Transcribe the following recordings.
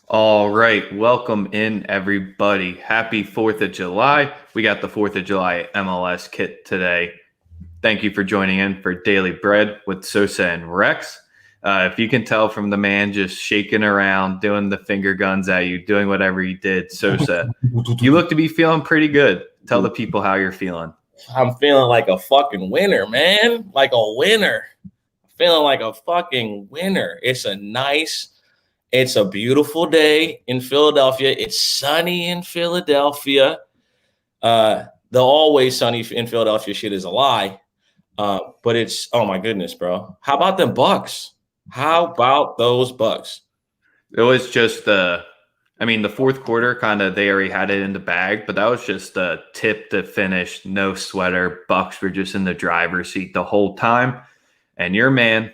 All right, welcome in everybody. Happy 4th of July. We got the 4th of July MLS kit today. Thank you for joining in for Daily Bread with Sosa and Rex. If you can tell from the man just shaking around, doing the finger guns at you, doing whatever he did, Sosa, you look to be feeling pretty good. Tell the people how you're feeling. I'm feeling like a fucking winner, man. Like a winner. Feeling like a fucking winner. It's a beautiful day in Philadelphia. It's sunny in Philadelphia. The always sunny in Philadelphia shit is a lie. But it's, oh my goodness, bro. How about them Bucks? How about those Bucks? It was just the fourth quarter kind of they already had it in the bag, but that was just a tip to finish, no sweater. Bucks were just in the driver's seat the whole time, and your man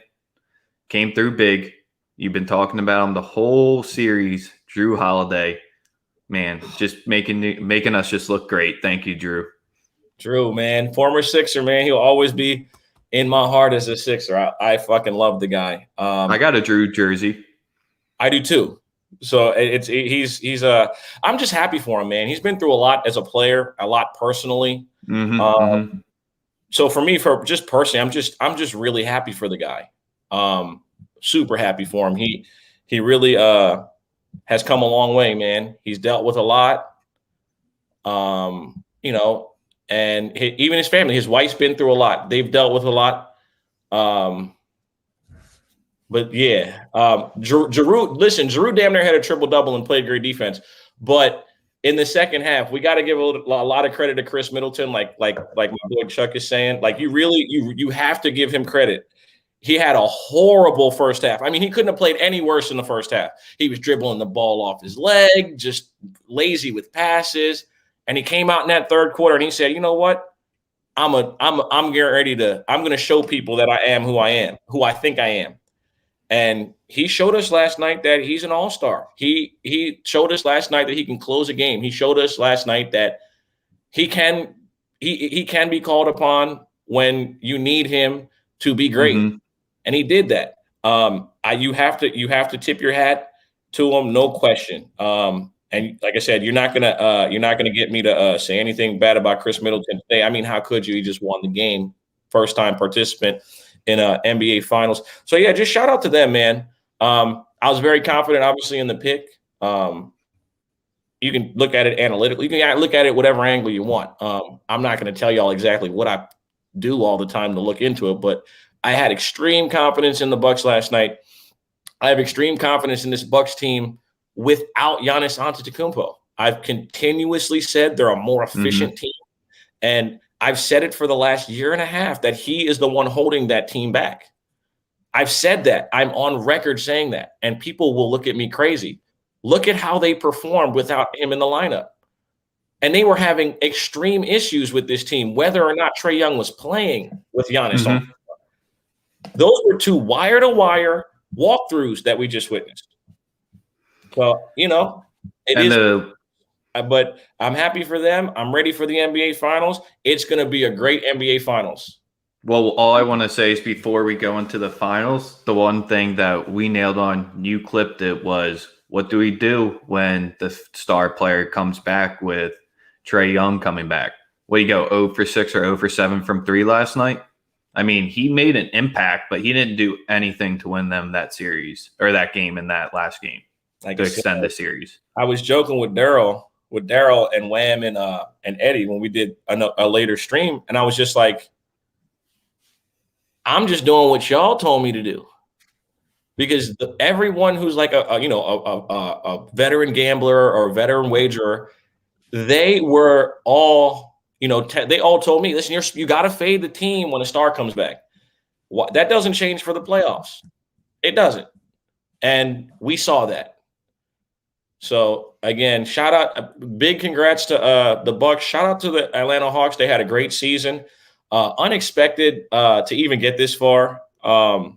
came through big. You've been talking about him the whole series, Drew Holiday. Man, just making us just look great. Thank you, Drew. Drew, man, former Sixer, man. He'll always be in my heart as a Sixer. I fucking love the guy. I got a Drew jersey. I do too. So I'm just happy for him, man. He's been through a lot as a player, a lot personally. So for me, for just personally, I'm just really happy for the guy. Super happy for him. He really has come a long way, man. He's dealt with a lot. And even his family, his wife's been through a lot. They've dealt with a lot. But yeah, Giroud damn near had a triple-double and played great defense. But in the second half, we got to give a lot of credit to Chris Middleton, like my boy Chuck is saying. Like you have to give him credit. He had a horrible first half. I mean, he couldn't have played any worse in the first half. He was dribbling the ball off his leg, just lazy with passes. And he came out in that third quarter and he said, "You know what? I'm going to show people that I am, who I think I am." And he showed us last night that he's an all-star. He showed us last night that he can close a game. He showed us last night that he can be called upon when you need him to be great. And he did that. You have to tip your hat to him, no question. And like I said, you're not gonna get me to say anything bad about Chris Middleton today. I mean, how could you? He just won the game, first time participant in NBA Finals. So yeah, just shout out to them, man. I was very confident, obviously, in the pick. You can look at it analytically. You can look at it whatever angle you want. I'm not going to tell y'all exactly what I do all the time to look into it, but I had extreme confidence in the Bucks last night. I have extreme confidence in this Bucks team without Giannis Antetokounmpo. I've continuously said they're a more efficient team, and I've said it for the last year and a half that he is the one holding that team back. I've said that. I'm on record saying that, and people will look at me crazy. Look at how they performed without him in the lineup. And they were having extreme issues with this team, whether or not Trae Young was playing with Giannis on. Those were two wire-to-wire walkthroughs that we just witnessed. So, but I'm happy for them. I'm ready for the NBA Finals. It's going to be a great NBA Finals. Well, all I want to say is before we go into the finals, the one thing that we nailed on, you clipped it, was what do we do when the star player comes back with Trae Young coming back? What do you go, 0 for 6 or 0 for 7 from 3 last night? I mean, he made an impact, but he didn't do anything to win them that series or that game in that last game to extend the series. I was joking with Daryl and Wham and Eddie when we did a later stream, and I was just like, I'm just doing what y'all told me to do, because everyone who's like a veteran gambler or a veteran wagerer, they were all they all told me, listen, you got to fade the team when a star comes back. That doesn't change for the playoffs. It doesn't, and we saw that. So again, shout out, big congrats to the Bucks. Shout out to the Atlanta Hawks. They had a great season. Unexpected to even get this far. And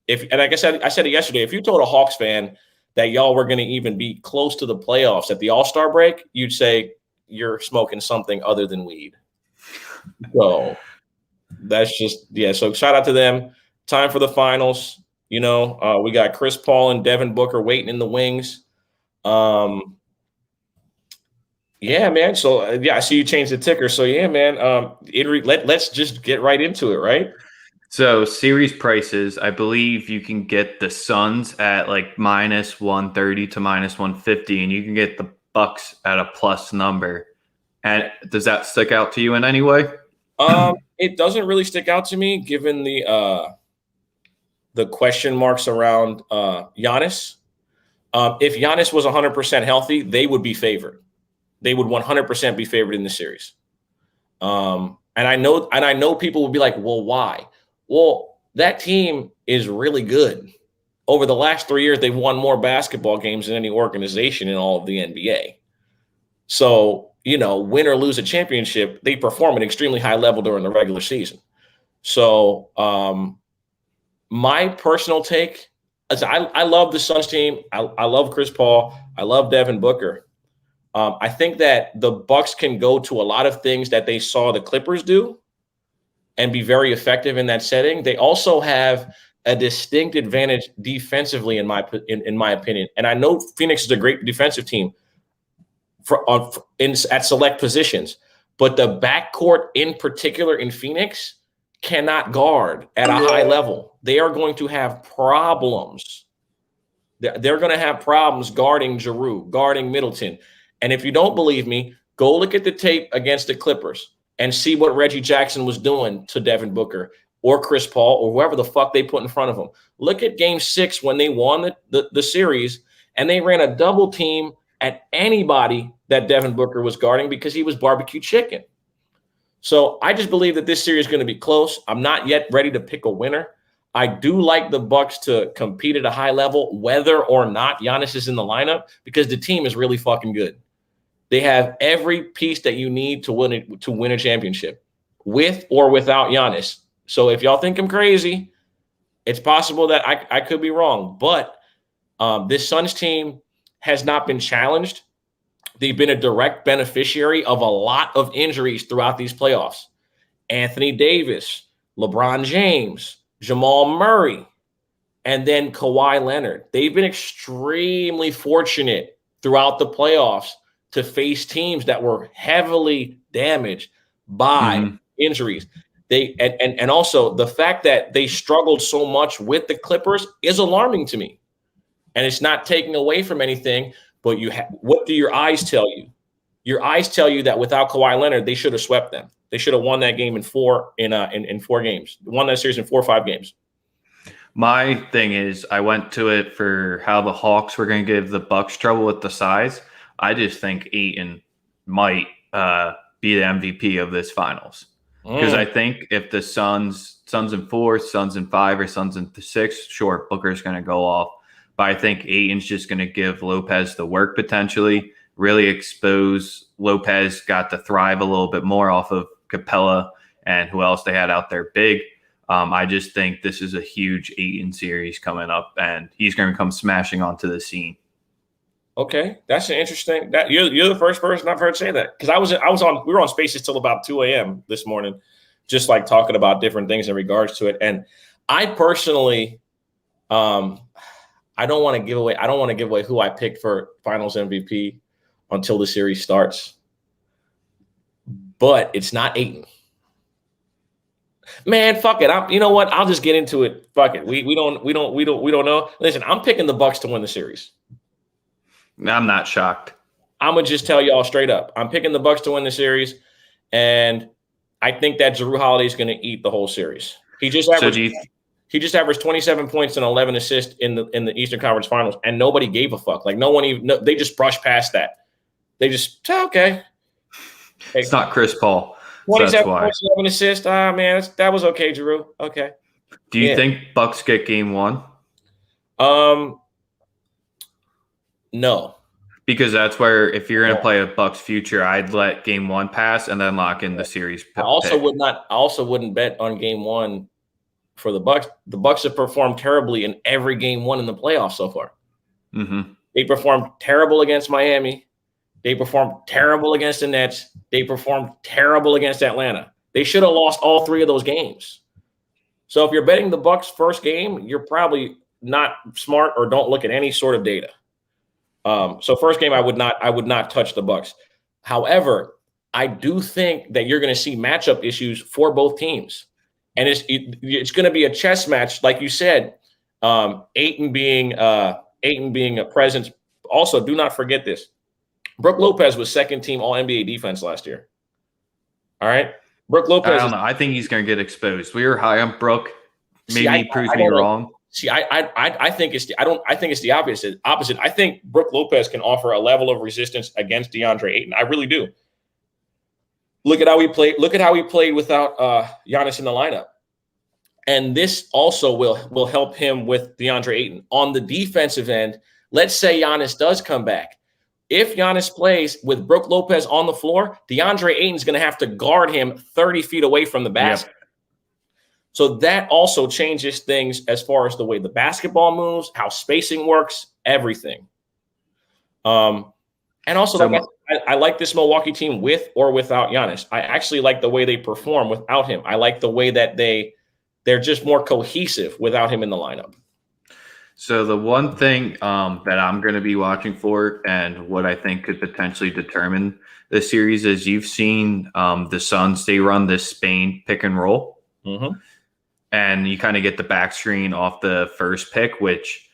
like I said it yesterday, if you told a Hawks fan that y'all were going to even be close to the playoffs at the All-Star break, you'd say you're smoking something other than weed. So that's just, yeah. So shout out to them. Time for the finals. We got Chris Paul and Devin Booker waiting in the wings. Yeah, man. So I see you changed the ticker. So yeah, man. Let's just get right into it, right? So series prices, I believe you can get the Suns at like minus 130 to minus 150, and you can get the Bucks at a plus number. And does that stick out to you in any way? It doesn't really stick out to me given the question marks around Giannis. If Giannis was 100% healthy, they would be favored. They would 100% be favored in the series. And I know people will be like, well, why? Well, that team is really good. Over the last 3 years, they've won more basketball games than any organization in all of the NBA. So, win or lose a championship, they perform at an extremely high level during the regular season. So, my personal take is I love the Suns team. I love Chris Paul. I love Devin Booker. I think that the Bucks can go to a lot of things that they saw the Clippers do and be very effective in that setting. They also have a distinct advantage defensively, in my opinion. And I know Phoenix is a great defensive team at select positions, but the backcourt in particular in Phoenix cannot guard at a high level. They are going to have problems. They're going to have problems guarding Giroux, guarding Middleton. And if you don't believe me, go look at the tape against the Clippers and see what Reggie Jackson was doing to Devin Booker or Chris Paul or whoever the fuck they put in front of him. Look at Game 6 when they won the series, and they ran a double team at anybody that Devin Booker was guarding because he was barbecue chicken. So I just believe that this series is going to be close. I'm not yet ready to pick a winner. I do like the Bucks to compete at a high level, whether or not Giannis is in the lineup, because the team is really fucking good. They have every piece that you need to win a championship, with or without Giannis. So if y'all think I'm crazy, it's possible that I could be wrong. But this Suns team has not been challenged. They've been a direct beneficiary of a lot of injuries throughout these playoffs. Anthony Davis, LeBron James, Jamal Murray, and then Kawhi Leonard. They've been extremely fortunate throughout the playoffs to face teams that were heavily damaged by injuries. And also the fact that they struggled so much with the Clippers is alarming to me. And it's not taking away from anything, but what do your eyes tell you? Your eyes tell you that without Kawhi Leonard, they should have swept them. They should have won that game in 4 games. Won that series in 4 or 5 games. My thing is, I went to it for how the Hawks were going to give the Bucks trouble with the size. I just think Ayton might be the MVP of this finals, because I think if the Suns in 4, Suns in 5, or Suns in 6, sure, Booker's going to go off. But I think Ayton's just going to give Lopez the work potentially, really expose Lopez, got to thrive a little bit more off of Capella and who else they had out there big. I just think this is a huge Ayton series coming up, and he's going to come smashing onto the scene. Okay, that's an interesting. That you're the first person I've heard say that, because we were on Spaces till about 2 a.m. this morning, just like talking about different things in regards to it. And I personally, I don't want to give away who I picked for Finals MVP until the series starts. But it's not Ayton. Man, fuck it. You know what? I'll just get into it. Fuck it. We don't know. Listen, I'm picking the Bucks to win the series. I'm not shocked. I'm gonna just tell y'all straight up. I'm picking the Bucks to win the series, and I think that Jrue Holiday is going to eat the whole series. He just averaged 27 points and 11 assists in the Eastern Conference Finals, and nobody gave a fuck. Like they just brushed past that. They just okay. Hey, it's not Chris Paul. 27 points, 11 assists. Man, that was okay, Jrue. Okay. Do you think Bucks get game 1? No. Because that's where, if you're going to play a Bucks future, I'd let game 1 pass and then lock in the series. I also wouldn't bet on game 1 for the Bucks. The Bucks have performed terribly in every game 1 in the playoffs so far. Mm-hmm. They performed terrible against Miami. They performed terrible against the Nets. They performed terrible against Atlanta. They should have lost all 3 of those games. So if you're betting the Bucks first game, you're probably not smart or don't look at any sort of data. So first game, I would not touch the Bucks. However, I do think that you're going to see matchup issues for both teams, and it's going to be a chess match, like you said. Ayton being a presence. Also, do not forget this: Brook Lopez was second team All NBA defense last year. All right, Brook Lopez. I don't know. I think he's going to get exposed. We were high on Brook. Maybe he proves me wrong. See, I think it's I think it's the opposite. I think Brook Lopez can offer a level of resistance against DeAndre Ayton. I really do. Look at how he played. Look at how he played without Giannis in the lineup, and this also will help him with DeAndre Ayton on the defensive end. Let's say Giannis does come back. If Giannis plays with Brook Lopez on the floor, DeAndre Ayton's going to have to guard him 30 feet away from the basket. Yep. So that also changes things as far as the way the basketball moves, how spacing works, everything. And also, I like this Milwaukee team with or without Giannis. I actually like the way they perform without him. I like the way that they're just more cohesive without him in the lineup. So the one thing that I'm going to be watching for and what I think could potentially determine the series is you've seen the Suns, they run this Spain pick and roll. Mm-hmm. And you kind of get the back screen off the first pick, which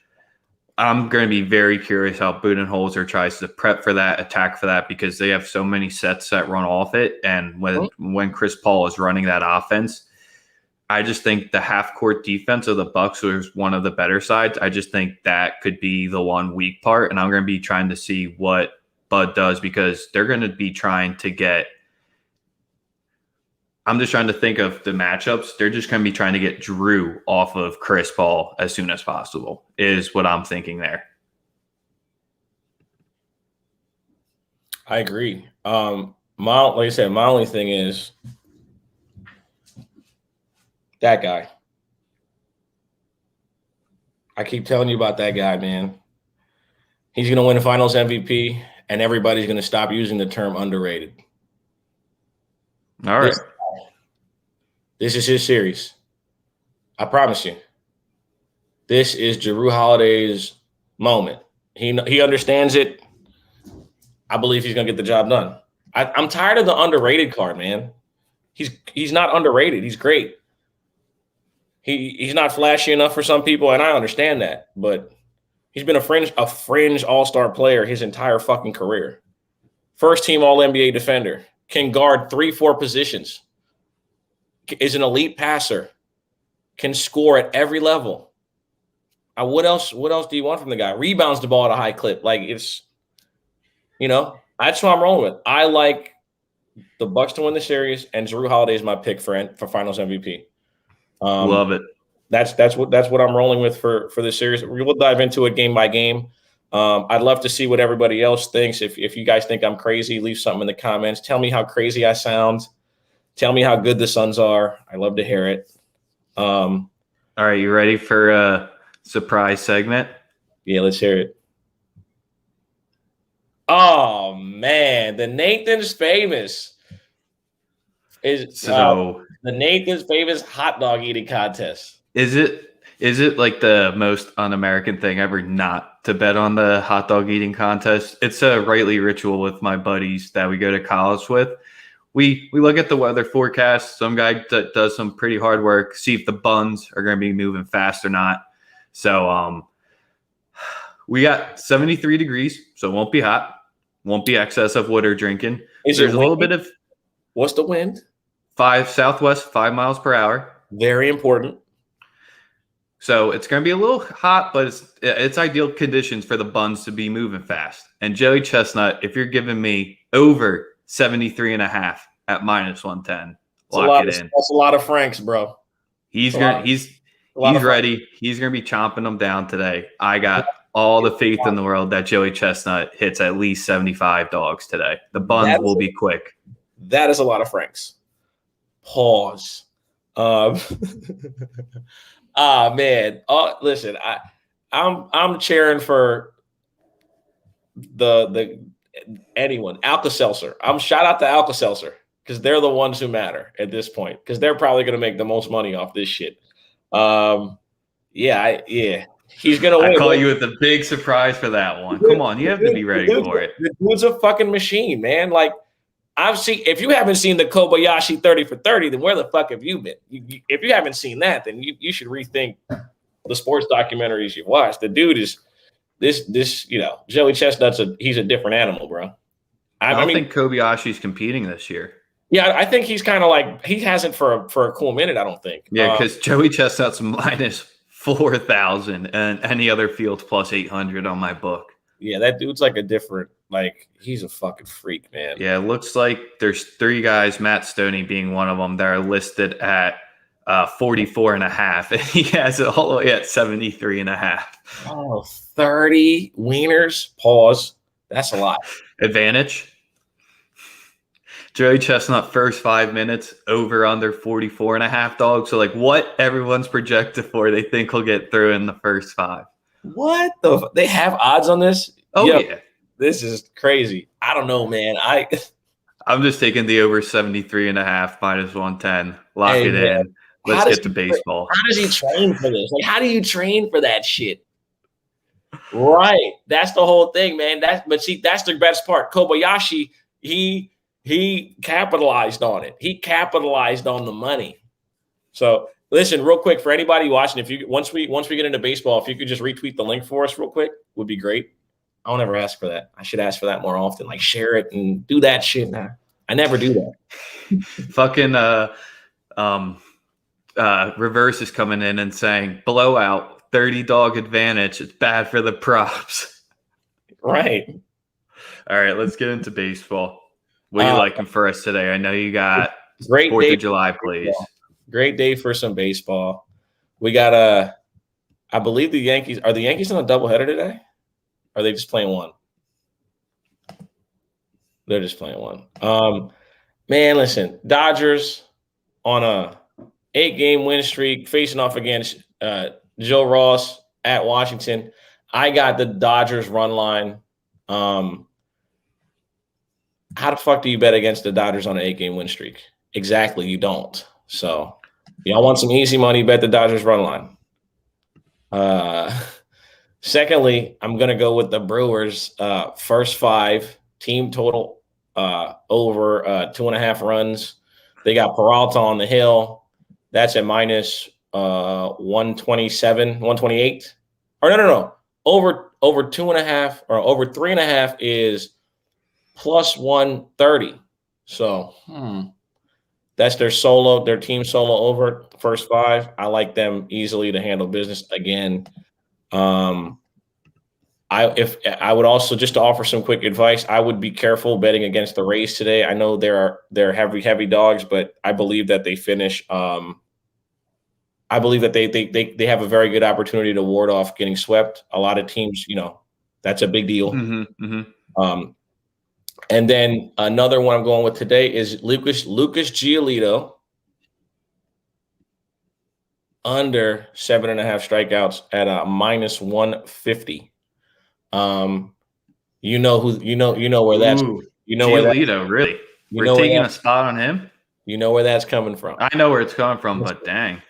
I'm going to be very curious how Budenholzer tries to prep for that, attack for that, because they have so many sets that run off it. And when Chris Paul is running that offense, I just think the half-court defense of the Bucks was one of the better sides. I just think that could be the one weak part, and I'm going to be trying to see what Bud does because they're going to be trying to get – I'm just trying to think of the matchups. They're just going to be trying to get Drew off of Chris Paul as soon as possible is what I'm thinking there. I agree. Like I said, my only thing is that guy. I keep telling you about that guy, man. He's going to win the Finals MVP, and everybody's going to stop using the term underrated. All right. This is his series. I promise you. This is Jrue Holiday's moment. He understands it. I believe he's going to get the job done. I'm tired of the underrated card, man. He's not underrated. He's great. He's not flashy enough for some people, and I understand that. But he's been a fringe all-star player his entire fucking career. First team All-NBA defender. Can guard 3-4 positions. Is an elite passer, can score at every level. What else do you want from the guy? Rebounds the ball at a high clip. Like it's, that's what I'm rolling with. I like the Bucks to win the series, and Jrue Holiday is my pick for Finals MVP. Love it. That's what I'm rolling with for this series. We will dive into it game by game. I'd love to see what everybody else thinks. If you guys think I'm crazy, leave something in the comments. Tell me how crazy I sound. Tell me how good the Suns are. I love to hear it. All right, you ready for a surprise segment? Yeah, let's hear it. Oh, man. The Nathan's Famous is the Nathan's Famous hot dog eating contest. Is it like the most un-American thing ever not to bet on the hot dog eating contest? It's a rightly ritual with my buddies that we go to college with. We look at the weather forecast. Some guy does some pretty hard work, see if the buns are going to be moving fast or not. So we got 73 degrees, so it won't be hot. Won't be excess of water drinking. There's a little bit of – what's the wind? 5 southwest, 5 miles per hour. Very important. So it's going to be a little hot, but it's ideal conditions for the buns to be moving fast. And Joey Chestnut, if you're giving me over – 73.5 at -110. Lock it in. That's a lot of francs, bro. He's ready. He's gonna be chomping them down today. I got all the faith in the world that Joey Chestnut hits at least 75 dogs today. The buns will be quick. That is a lot of francs. Pause. Man. Listen, I'm cheering for the anyone. Alka-Seltzer. Shout out to Alka-Seltzer because they're the ones who matter at this point because they're probably going to make the most money off this shit. Yeah. He's gonna I win. call you with a big surprise for that one. Come on, you have to be ready for it. The dude's a fucking machine, man. Like, I've seen. If you haven't seen the Kobayashi 30 for 30, then where the fuck have you been? If you haven't seen that, then you should rethink the sports documentaries you watch. The dude is this. Joey Chestnut's he's a different animal, bro. I mean, think Kobayashi's competing this year. Yeah, I think he's kind of like he hasn't for a cool minute. I don't think. Yeah, because Joey Chestnut's minus 4,000 and any other field plus 800 on my book. Yeah, that dude's like a different. Like, he's a fucking freak, man. Yeah, it looks like there's 3 guys, Matt Stoney being one of them, that are listed at 44.5, and he has it all the way at 73.5. Oh, 30 wieners. Pause. That's a lot. Advantage. Joey Chestnut first 5 minutes over under 44.5 dogs. So like what everyone's projected for, they think he'll get through in the first 5. What they have odds on this? Oh yeah. This is crazy. I don't know, man. I'm just taking the over 73.5 minus 110. Lock it in. Let's get to baseball. How does he train for this? Like, how do you train for that shit? Right. That's the whole thing, man. That's the best part. Kobayashi, he capitalized on it. He capitalized on the money. So listen, real quick, for anybody watching, if you once we get into baseball, if you could just retweet the link for us real quick, would be great. I don't ever ask for that. I should ask for that more often. Like, share it and do that shit now. I never do that. Fucking Reverse is coming in and saying blowout, 30 dog advantage. It's bad for the props. Right. All right, let's get into baseball. What are you liking for us today? I know you got great 4th of July, please. Great day for some baseball. We got I believe the Yankees. Are the Yankees on a doubleheader today? Or are they just playing one? They're just playing one. Man, listen, Dodgers on a 8-game win streak, facing off against Joe Ross at Washington. I got the Dodgers run line. How the fuck do you bet against the Dodgers on an 8-game win streak? Exactly, you don't. So, y'all want some easy money, bet the Dodgers run line. Secondly, I'm going to go with the Brewers first 5, team total over 2.5 runs. They got Peralta on the hill. That's at minus 127, 128. Or no. Over 2.5 or over 3.5 is plus 130. So that's their team solo over first 5. I like them easily to handle business again. I would also, just to offer some quick advice, I would be careful betting against the Rays today. I know they're heavy dogs, but I believe that they finish. I believe that they have a very good opportunity to ward off getting swept. A lot of teams, that's a big deal. And then another one I'm going with today is Lucas Giolito under 7.5 strikeouts at a minus 150. You know where that's Giolito, really? We're taking a spot on him. You know where that's coming from. I know where it's coming from, but dang.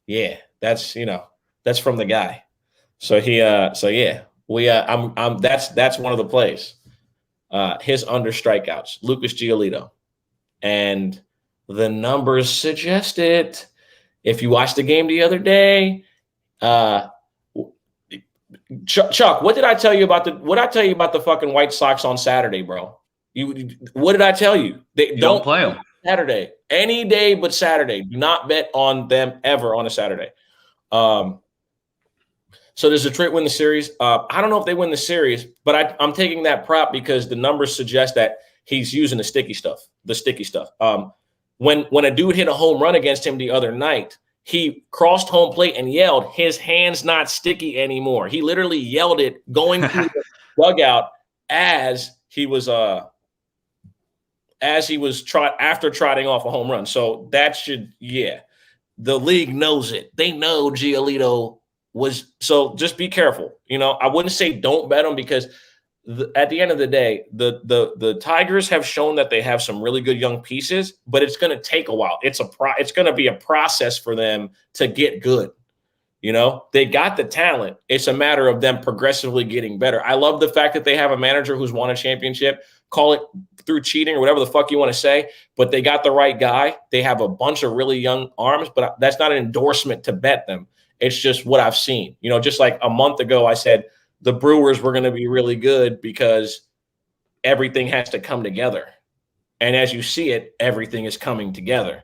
Yeah, that's from the guy. So that's one of the plays. His under strikeouts, Lucas Giolito. And the numbers suggest it. If you watched the game the other day, Chuck, what did I tell you about the fucking White Sox on Saturday, bro? What did I tell you? They don't play them Saturday, any day but Saturday. Do not bet on them ever on a Saturday. So does Detroit win the series? I don't know if they win the series, but I'm taking that prop because the numbers suggest that he's using the sticky stuff. When a dude hit a home run against him the other night, he crossed home plate and yelled, "His hand's not sticky anymore." He literally yelled it going through the dugout as he was after trotting off a home run. So that the league knows it. They know Giolito was. So just be careful. I wouldn't say don't bet him because at the end of the day, the Tigers have shown that they have some really good young pieces, but it's going to take a while. It's going to be a process for them to get good. You know, they got the talent. It's a matter of them progressively getting better. I love the fact that they have a manager who's won a championship. Call it through cheating or whatever the fuck you want to say, but they got the right guy. They have a bunch of really young arms, but that's not an endorsement to bet them. It's just what I've seen. You know, just like a month ago, I said the Brewers were going to be really good because everything has to come together. And as you see it, everything is coming together.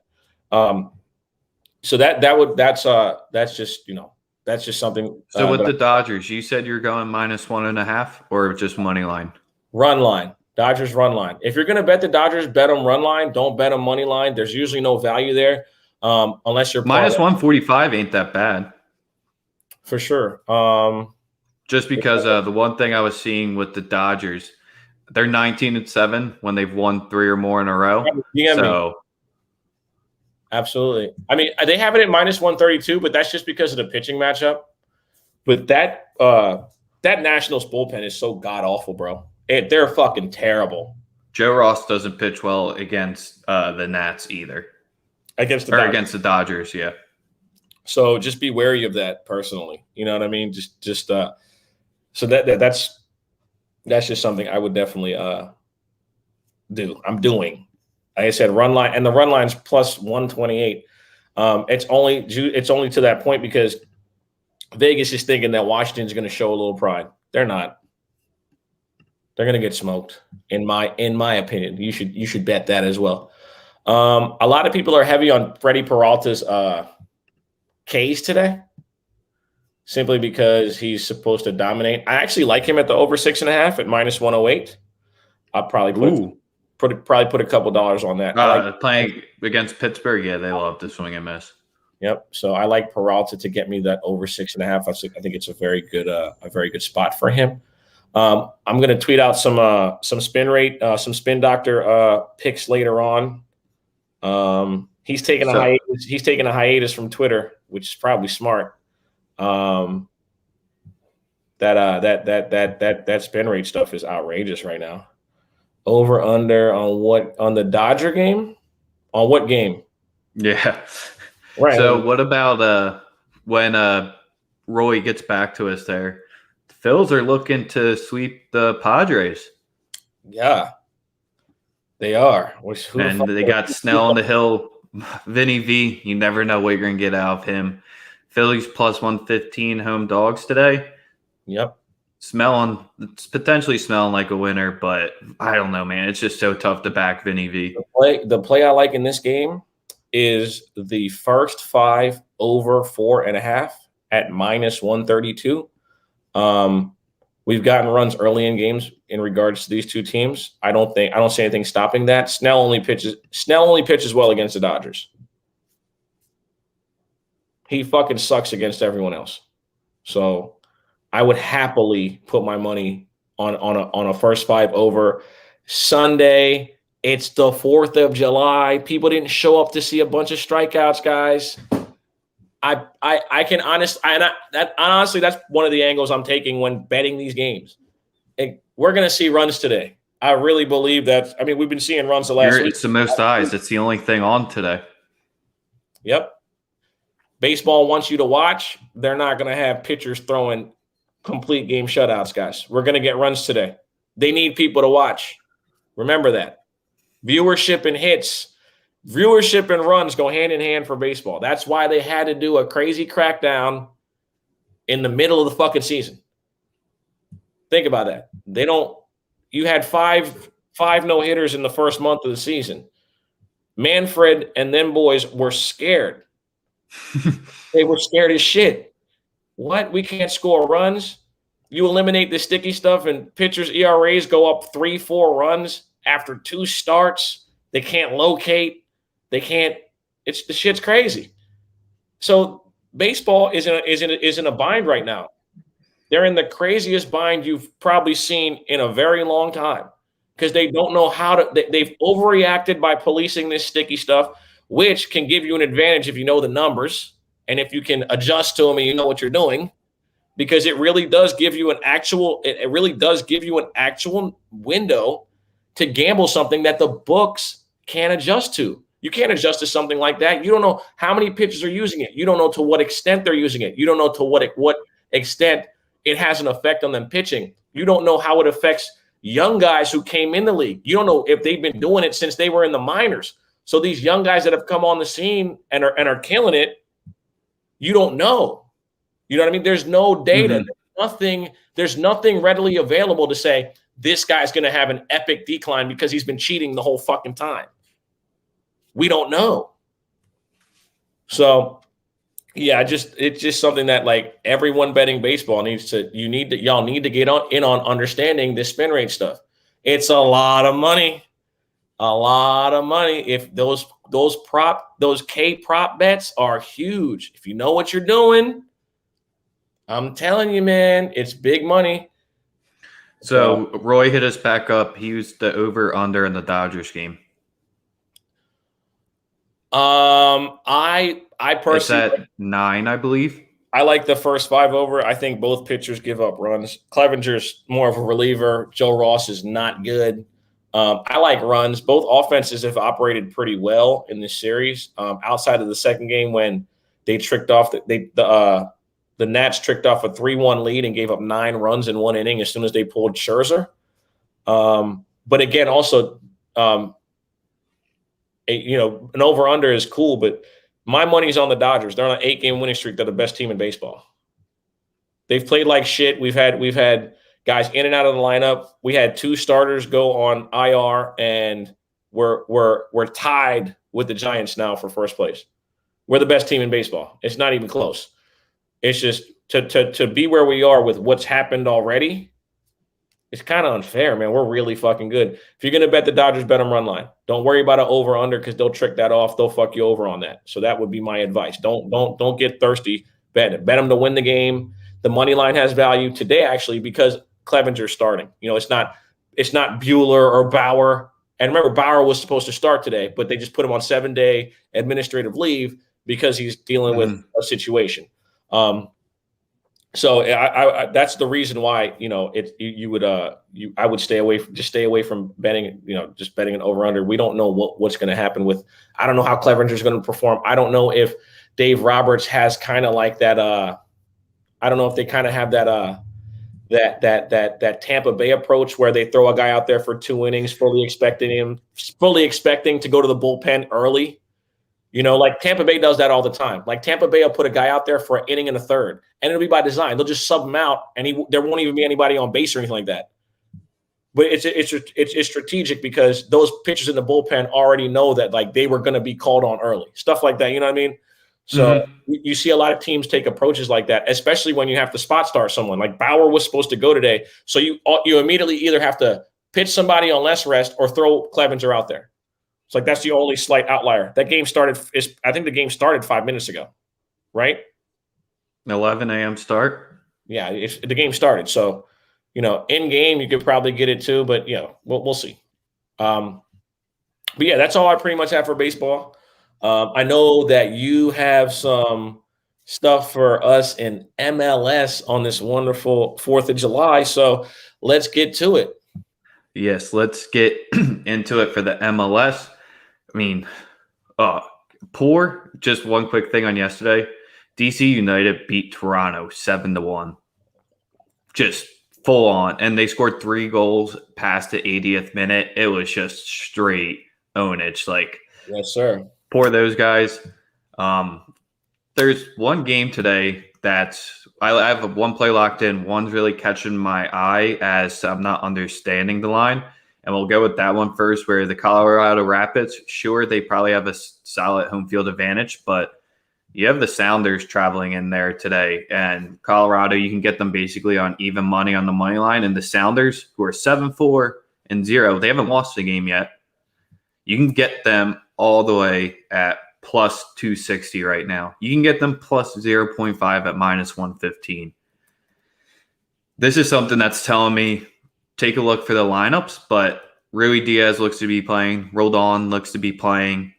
So that's just, you know, that's just something. So with the Dodgers, you said you're going -1.5 or just money line? Run line. Dodgers run line. If you're going to bet the Dodgers, bet them run line. Don't bet them money line. There's usually no value there unless you're -145 ain't that bad. For sure. Just because the one thing I was seeing with the Dodgers, they're 19-7 when they've won 3 or more in a row. So. Absolutely. I mean, they have it at -132, but that's just because of the pitching matchup. But that Nationals bullpen is so god awful, bro. They're fucking terrible. Joe Ross doesn't pitch well against the Nats either. Against the Dodgers, yeah. So just be wary of that personally. You know what I mean? So that's just something I would definitely do. I'm doing. Like I said, run line, and the run line's +128. It's only to that point because Vegas is thinking that Washington's going to show a little pride. They're not. They're going to get smoked. In my opinion, you should bet that as well. A lot of people are heavy on Freddie Peralta's K's today, simply because he's supposed to dominate. I actually like him at the over 6.5 at -108. I'll probably put a couple dollars on that. Playing against Pittsburgh, yeah, they love to swing and miss. Yep. So I like Peralta to get me that over 6.5. I think it's a very good spot for him. I'm going to tweet out some spin rate, some spin doctor picks later on. He's taking a hiatus. He's taking a hiatus from Twitter, which is probably smart. That spin rate stuff is outrageous right now. Over under on the Dodger game? On what game? Yeah. Right. So what about when Roy gets back to us there? The Phils are looking to sweep the Padres. Yeah. They are. And they got Snell on the hill. Vinny V, you never know what you're going to get out of him. Phillies +115 home dogs today. Yep. It's potentially smelling like a winner, but I don't know, man. It's just so tough to back Vinny V. The play I like in this game is the first 5 over 4.5 at -132. We've gotten runs early in games in regards to these two teams. I don't see anything stopping that. Snell only pitches well against the Dodgers. He fucking sucks against everyone else. So I would happily put my money on a first 5 over. Sunday, it's the 4th of July. People didn't show up to see a bunch of strikeouts, guys. I can honestly, that's one of the angles I'm taking when betting these games. We're going to see runs today. I really believe that. I mean, we've been seeing runs the last week. It's the most eyes. It's the only thing on today. Yep. Baseball wants you to watch. They're not going to have pitchers throwing complete game shutouts, guys. We're going to get runs today. They need people to watch. Remember that. Viewership and runs go hand in hand for baseball. That's why they had to do a crazy crackdown in the middle of the fucking season. Think about that. You had five no-hitters in the first month of the season. Manfred and them boys were scared. They were scared as shit. What? We can't score runs? You eliminate the sticky stuff and pitchers' ERAs go up 3-4 runs after 2 starts. They can't locate. They can't. The shit's crazy. So baseball is in a bind right now. They're in the craziest bind you've probably seen in a very long time because they don't know how to. They've overreacted by policing this sticky stuff, which can give you an advantage if you know the numbers and if you can adjust to them and you know what you're doing, because it really does give you an actual. It really does give you an actual window to gamble something that the books can't adjust to. You can't adjust to something like that. You don't know how many pitchers are using it. You don't know to what extent they're using it. You don't know to what extent it has an effect on them pitching. You don't know how it affects young guys who came in the league. You don't know if they've been doing it since they were in the minors. So these young guys that have come on the scene and are killing it, you don't know. You know what I mean? There's no data. There's nothing readily available to say this guy's going to have an epic decline because he's been cheating the whole fucking time. We don't know. So, yeah, it's just something that like everyone betting baseball y'all need to get in on understanding this spin rate stuff. It's a lot of money. A lot of money. If those K prop bets are huge. If you know what you're doing, I'm telling you, man, it's big money. So Roy hit us back up. He used the over under in the Dodgers game. I personally, it's at 9, I believe. I like the first 5 over. I think both pitchers give up runs. Clevenger's more of a reliever. Joe Ross is not good. I like runs. Both offenses have operated pretty well in this series. Outside of the second game when they tricked off the Nats tricked off a 3-1 lead and gave up 9 runs in 1 inning as soon as they pulled Scherzer. But again, also, an over-under is cool, but my money's on the Dodgers. They're on an 8-game winning streak. They're the best team in baseball. They've played like shit. We've had guys in and out of the lineup. We had 2 starters go on IR, and we're tied with the Giants now for first place. We're the best team in baseball. It's not even close. It's just to be where we are with what's happened already. It's kind of unfair, man. We're really fucking good. If you're going to bet the Dodgers, bet them run line. Don't worry about an over-under because they'll trick that off. They'll fuck you over on that. So that would be my advice. Don't get thirsty. Bet it. Bet them to win the game. The money line has value today, actually, because Clevenger's starting. It's not Bueller or Bauer. And remember, Bauer was supposed to start today, but they just put him on 7-day administrative leave because he's dealing with a situation. So I that's the reason why I would stay away from betting, just betting an over under. We don't know what's going to happen with. I don't know how Clevenger's going to perform. I don't know if Dave Roberts has kind of like that. I don't know if they kind of have that that Tampa Bay approach where they throw a guy out there for 2 innings, fully expecting to go to the bullpen early. Like Tampa Bay does that all the time. Like Tampa Bay will put a guy out there for an inning and a third, and it'll be by design. They'll just sub him out, and there won't even be anybody on base or anything like that. But it's strategic because those pitchers in the bullpen already know that like they were going to be called on early, stuff like that. You know what I mean? So you see a lot of teams take approaches like that, especially when you have to spot start someone. Like Bauer was supposed to go today, so you immediately either have to pitch somebody on less rest or throw Clevenger out there. It's like that's the only slight outlier. That game started. I think the game started 5 minutes ago, right? 11 a.m. start. Yeah, the game started. So, in game you could probably get it too, but we'll see. But yeah, that's all I pretty much have for baseball. I know that you have some stuff for us in MLS on this wonderful 4th of July. So let's get to it. Yes, let's get into it for the MLS. I mean, just one quick thing on yesterday. DC United beat Toronto 7-1. Just full on. And they scored 3 goals past the 80th minute. It was just straight ownage. Like, yes, sir. Poor those guys. There's one game today that's I have one play locked in. One's really catching my eye as I'm not understanding the line. And we'll go with that one first, where the Colorado Rapids, sure, they probably have a solid home field advantage, but you have the Sounders traveling in there today. And Colorado, you can get them basically on even money on the money line. And the Sounders, who are 7-4-0, they haven't lost the game yet. You can get them all the way at plus 260 right now. You can get them plus 0.5 at minus 115. This is something that's telling me take a look for the lineups, but Rui Diaz looks to be playing. Roldan looks to be playing.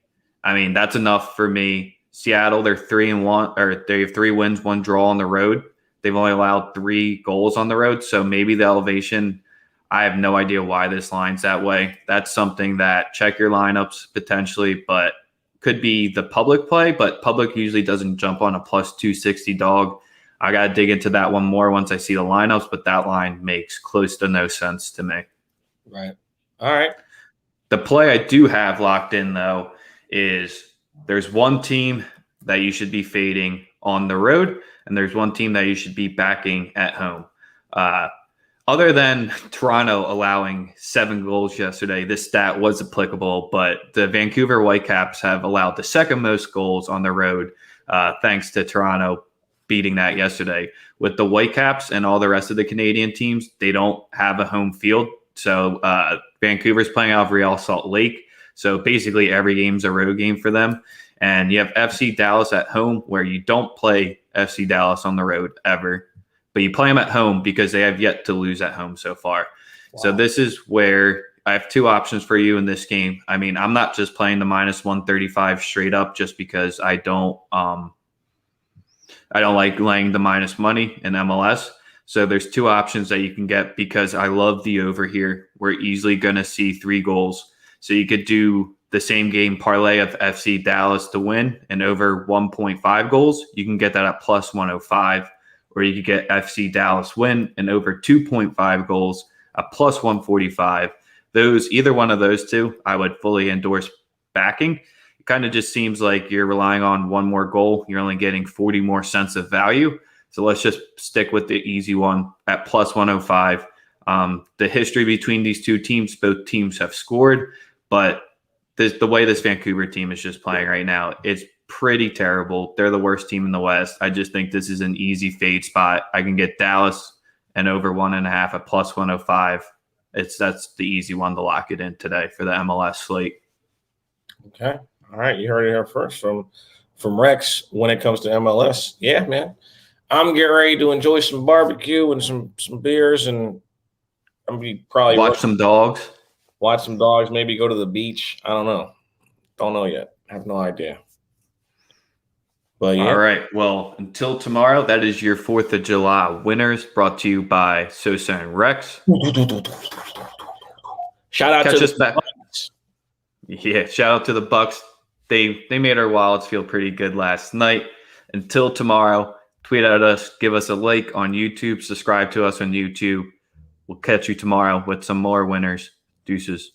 I mean, that's enough for me. Seattle, they're 3-1, or they have 3 wins, 1 draw on the road. They've only allowed 3 goals on the road, so maybe the elevation. I have no idea why this line's that way. That's something that check your lineups potentially, but could be the public play, but public usually doesn't jump on a plus 260 dog. I got to dig into that one more once I see the lineups, but that line makes close to no sense to me. Right. All right. The play I do have locked in, though, is there's one team that you should be fading on the road, and there's one team that you should be backing at home. Other than Toronto allowing 7 goals yesterday, this stat was applicable, but the Vancouver Whitecaps have allowed the second most goals on the road, thanks to Toronto beating that yesterday. With the Whitecaps and all the rest of the Canadian teams, they don't have a home field. So Vancouver's playing out of Real Salt Lake. So basically every game's a road game for them. And you have FC Dallas at home, where you don't play FC Dallas on the road ever, but you play them at home because they have yet to lose at home so far. Wow. So this is where I have 2 options for you in this game. I mean, I'm not just playing the minus 135 straight up just because I don't like laying the minus money in MLS. So there's 2 options that you can get because I love the over here. We're easily going to see 3 goals. So you could do the same game parlay of FC Dallas to win and over 1.5 goals. You can get that at plus 105. Or you could get FC Dallas win and over 2.5 goals at plus 145. Either one of those 2, I would fully endorse backing. It kind of just seems like you're relying on one more goal. You're only getting 40 more cents of value. So let's just stick with the easy one at plus 105. The history between these 2 teams, both teams have scored, but the way this Vancouver team is just playing right now, it's pretty terrible. They're the worst team in the West. I just think this is an easy fade spot. I can get Dallas and over 1.5 at plus 105. That's the easy one to lock it in today for the MLS slate. Okay. All right. You heard it here first from Rex when it comes to MLS. Yeah, man. I'm getting ready to enjoy some barbecue and some beers, and I'm gonna probably watch some dogs. Watch some dogs, maybe go to the beach. I don't know. Don't know yet. I have no idea. But yeah. All right. Well, until tomorrow, that is your 4th of July winners, brought to you by Sosa and Rex. Shout out to the Bucks. Yeah, shout out to the Bucks. They made our wallets feel pretty good last night. Until tomorrow, tweet at us, give us a like on YouTube, subscribe to us on YouTube. We'll catch you tomorrow with some more winners. Deuces.